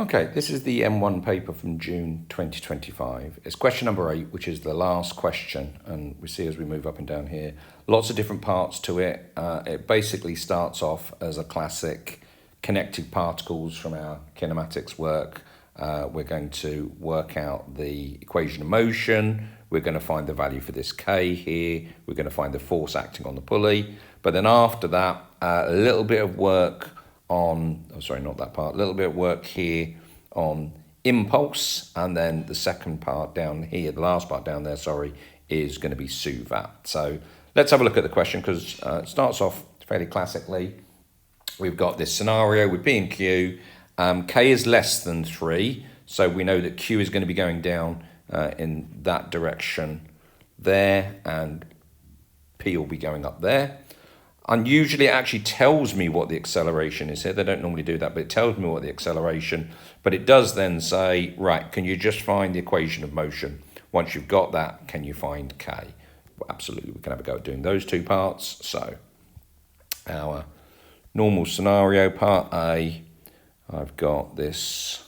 Okay, this is the M1 paper from June 2025. It's question number 8, which is the last question, and we see as we move up and down here, lots of different parts to it. It basically starts off as a classic connected particles from our kinematics work. We're going to work out the equation of motion. We're going to find the value for this K here. We're going to find the force acting on the pulley. But then after that, a little bit of work on, a little bit of work here on impulse, and then the second part down here, the last part down there, is going to be SUVAT. So let's have a look at the question, because it starts off fairly classically. We've got this scenario with P and Q. K is less than 3, so we know that Q is going to be going down in that direction there, and P will be going up there. Unusually, it actually tells me what the acceleration is here. They don't normally do that, but it tells me what the acceleration. But it does then say, right, can you just find the equation of motion? Once you've got that, can you find K? Well, absolutely, we can have a go at doing those two parts. So our normal scenario, part A, I've got this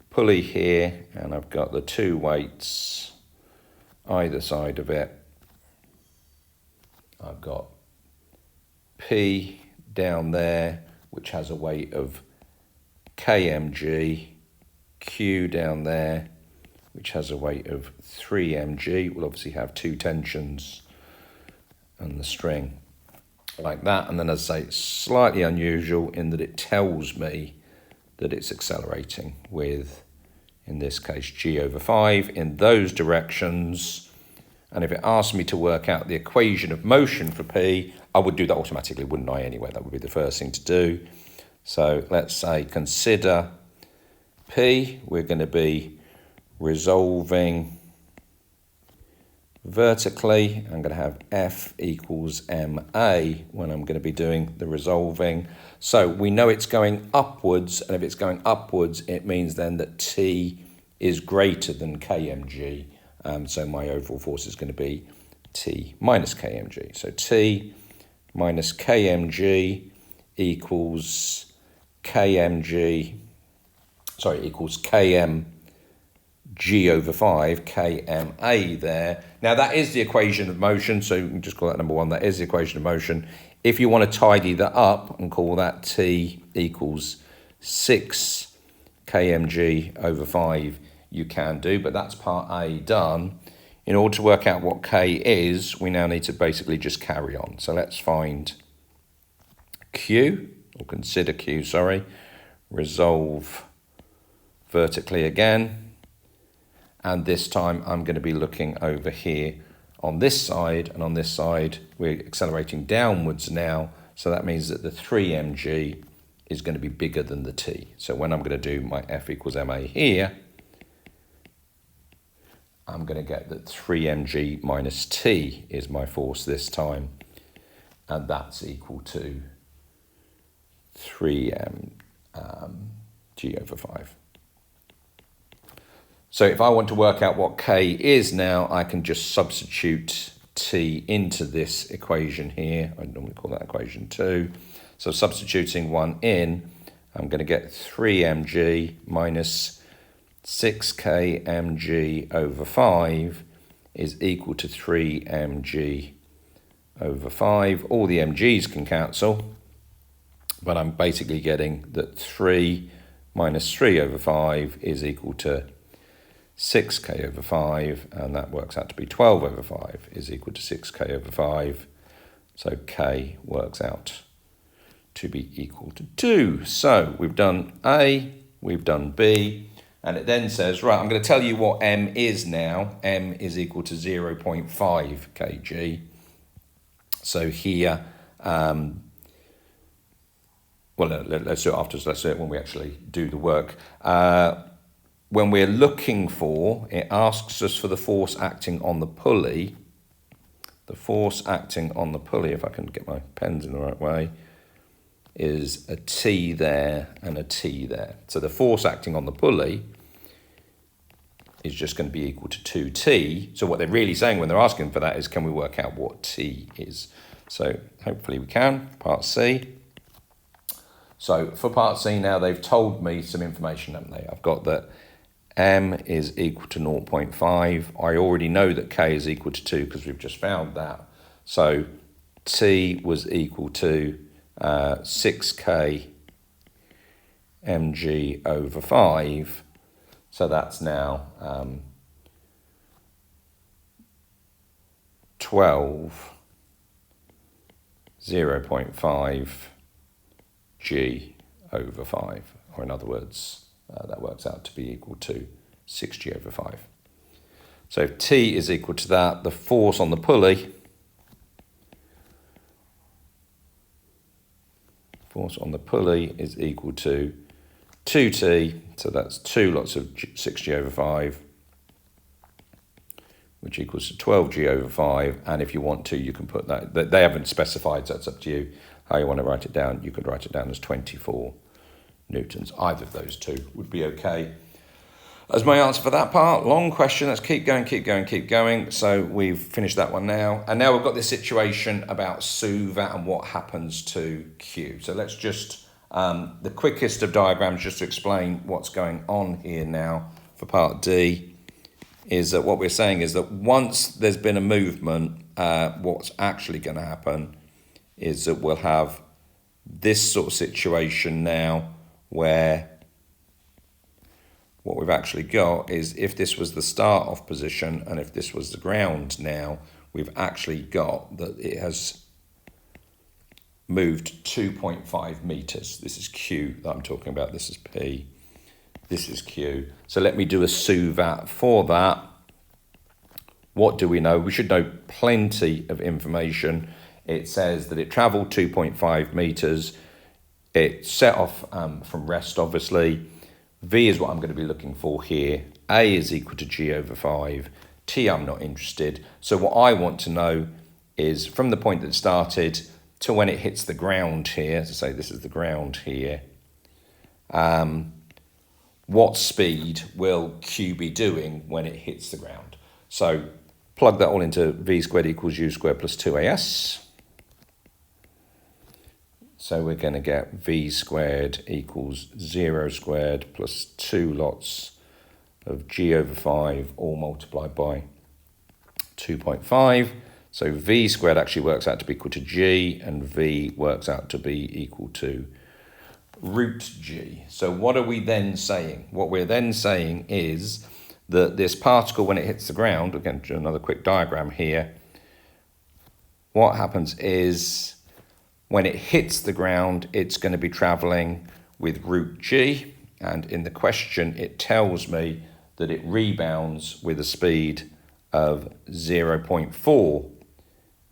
pulley here, and I've got the two weights either side of it. I've got P down there, which has a weight of kmg, Q down there, which has a weight of 3mg. We'll obviously have two tensions and the string like that. And then, as I say, it's slightly unusual in that it tells me that it's accelerating with, in this case, g/5 in those directions. And if it asked me to work out the equation of motion for P, I would do that automatically, wouldn't I, anyway? That would be the first thing to do. So let's say consider P. We're going to be resolving vertically. I'm going to have F equals MA when I'm going to be doing the resolving. So we know it's going upwards, and if it's going upwards, it means then that T is greater than kmg. So my overall force is going to be T minus kmg. So T minus kmg equals kmg over 5, kma there. Now that is the equation of motion, so you can just call that number 1. That is the equation of motion. If you want to tidy that up and call that T equals 6 kmg over 5, you can do, but that's part A done. In order to work out what K is, we now need to basically just carry on. So let's find Q, or consider Q, resolve vertically again. And this time I'm going to be looking over here on this side, and on this side we're accelerating downwards now. So that means that the 3mg is going to be bigger than the T. So when I'm going to do my F equals MA here, I'm going to get that 3mg minus T is my force this time, and that's equal to 3mg over 5. So if I want to work out what K is now, I can just substitute T into this equation here. I normally call that equation 2. So substituting 1 in, I'm going to get 3mg minus 6kmg over 5 is equal to 3mg over 5. All the mg's can cancel, but I'm basically getting that 3 minus 3 over 5 is equal to 6k over 5, and that works out to be 12 over 5 is equal to 6k over 5. So k works out to be equal to 2. So we've done A, we've done B. And it then says, right, I'm going to tell you what M is now. M is equal to 0.5 kg. So here, well, let's do it afterwards. Let's do it when we actually do the work. When we're looking for, it asks us for the force acting on the pulley. The force acting on the pulley, if I can get my pens in the right way, is a T there and a T there. So the force acting on the pulley is just going to be equal to 2T. So what they're really saying when they're asking for that is, can we work out what T is? So hopefully we can, part C. So for part C now, they've told me some information, haven't they? I've got that M is equal to 0.5. I already know that K is equal to 2 because we've just found that. So T was equal to 6K mg over 5. So that's now 12, 0.5 g over 5. Or in other words, that works out to be equal to 6g over 5. So if T is equal to that, the force on the pulley, is equal to 2T, so that's 2 lots of 6g over 5, which equals to 12g over 5, and if you want to, you can put that, they haven't specified, so it's up to you how you want to write it down. You could write it down as 24 newtons. Either of those two would be okay. As my answer for that part, long question, let's keep going. So we've finished that one now. And now we've got this situation about SUVAT and what happens to Q. So let's just, the quickest of diagrams just to explain what's going on here now for part D is that what we're saying is that once there's been a movement, what's actually going to happen is that we'll have this sort of situation now where what we've actually got is if this was the start off position and if this was the ground now, we've actually got that it has moved 2.5 meters. This is Q that I'm talking about. This is P. This is Q. So let me do a SUVAT for that. What do we know? We should know plenty of information. It says that it traveled 2.5 meters. It set off from rest, obviously. V is what I'm going to be looking for here. A is equal to G over 5. T I'm not interested. So what I want to know is from the point that it started to when it hits the ground here, so say this is the ground here, what speed will Q be doing when it hits the ground? So plug that all into V squared equals U squared plus 2AS. So we're going to get V squared equals 0 squared plus 2 lots of G over 5 all multiplied by 2.5. So V squared actually works out to be equal to G and V works out to be equal to root G. So what are we then saying? What we're then saying is that this particle, when it hits the ground, again, do another quick diagram here, what happens is when it hits the ground, it's going to be traveling with root G, and in the question, it tells me that it rebounds with a speed of 0.4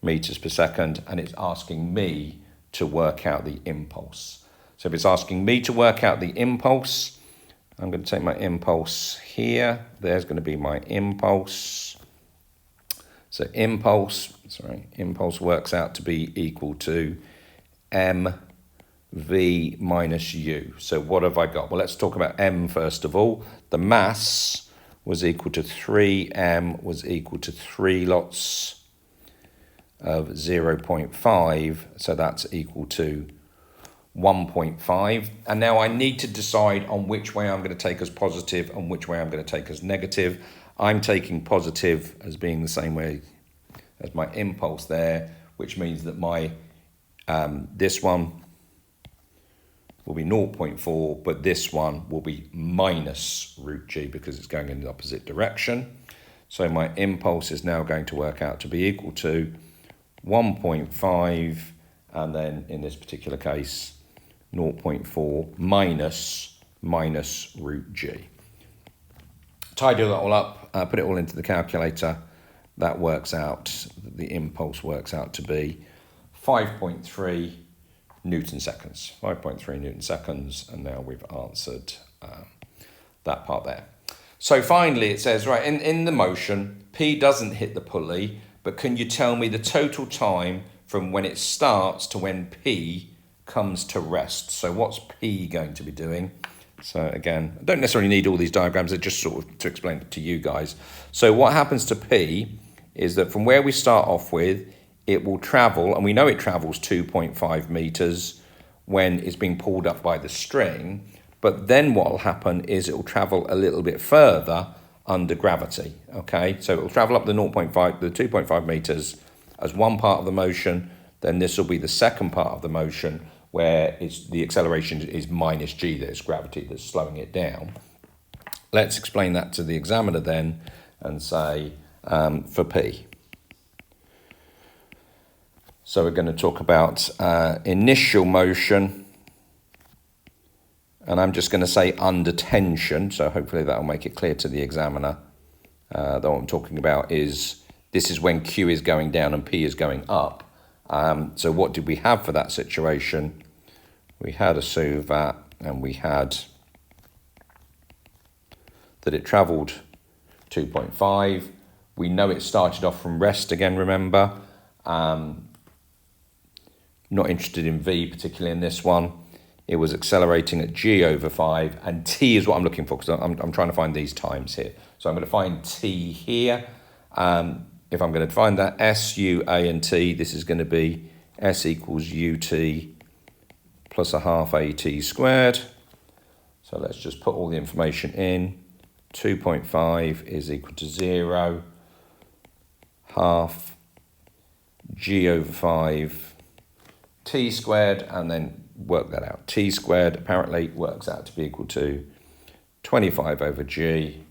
meters per second, and it's asking me to work out the impulse. So if it's asking me to work out the impulse, I'm going to take my impulse here. There's going to be my impulse. So impulse works out to be equal to mv minus u. So what have I got? Well, let's talk about m first of all. The mass was equal to 3m was equal to 3 lots of 0.5. So that's equal to 1.5. And now I need to decide on which way I'm going to take as positive and which way I'm going to take as negative. I'm taking positive as being the same way as my impulse there, which means that my this one will be 0.4, but this one will be minus root G because it's going in the opposite direction. So my impulse is now going to work out to be equal to 1.5, and then in this particular case, 0.4 minus root G. Tidy that all up, put it all into the calculator. That works out, the impulse works out to be 5.3 Newton seconds. 5.3 Newton seconds, and now we've answered that part there. So finally it says, right, in the motion, P doesn't hit the pulley, but can you tell me the total time from when it starts to when P comes to rest? So what's P going to be doing? So again, I don't necessarily need all these diagrams, they're just sort of to explain it to you guys. So what happens to P is that from where we start off with, it will travel, and we know it travels 2.5 meters. when it's being pulled up by the string. But then what will happen is it will travel a little bit further under gravity, okay? So it will travel up the 2.5 meters as one part of the motion. Then this will be the second part of the motion where the acceleration is minus g, that it's gravity that's slowing it down. Let's explain that to the examiner then and say for P. So we're going to talk about initial motion, and I'm just going to say under tension, so hopefully that will make it clear to the examiner that what I'm talking about is this is when Q is going down and P is going up. So what did we have for that situation? We had a SUVAT, and we had that it travelled 2.5. We know it started off from rest again, remember. Not interested in V, particularly in this one. It was accelerating at g over 5, and t is what I'm looking for, because I'm trying to find these times here. So I'm going to find t here. If I'm going to find that s, u, a, and t, this is going to be s equals ut plus a half at squared. So let's just put all the information in. 2.5 is equal to 0, half g over 5 t squared, and then work that out. T squared apparently works out to be equal to 25 over g.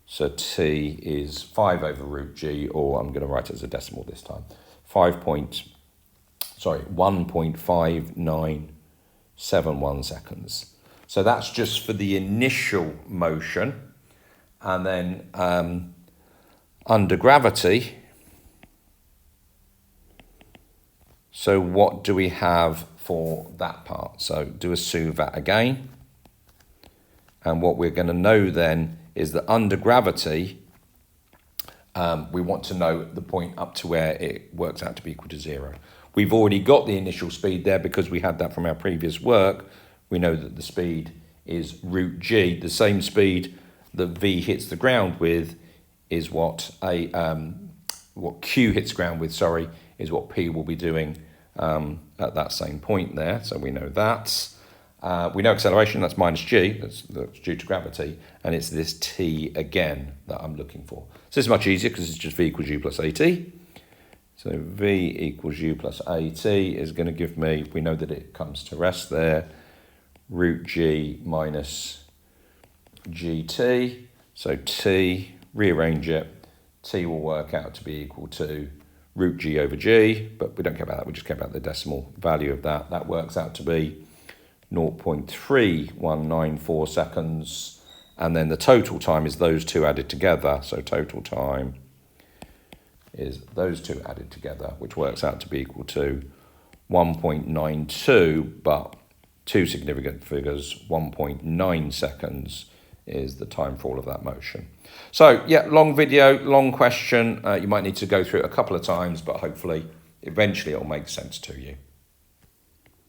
So t is 5 over root g, or I'm going to write it as a decimal this time. 1.5971 seconds. So that's just for the initial motion. And then under gravity, so what do we have for that part? So do a SUVAT again. And what we're going to know then is that under gravity, we want to know the point up to where it works out to be equal to 0. We've already got the initial speed there because we had that from our previous work. We know that the speed is root g. The same speed that V hits the ground with is what Q hits ground with, is what P will be doing at that same point there. So we know that. We know acceleration, that's minus g, that's due to gravity, and it's this t again that I'm looking for. So this is much easier because it's just V equals u plus at. So V equals u plus at is going to give me, we know that it comes to rest there, root g minus gt. So t, rearrange it, t will work out to be equal to root g over g, but we don't care about that, we just care about the decimal value of that. That works out to be 0.3194 seconds, and then the total time is those two added together. So total time is those two added together, which works out to be equal to 1.92, but two significant figures, 1.9 seconds is the time for all of that motion. So yeah, long video, long question. You might need to go through it a couple of times, but hopefully eventually it'll make sense to you.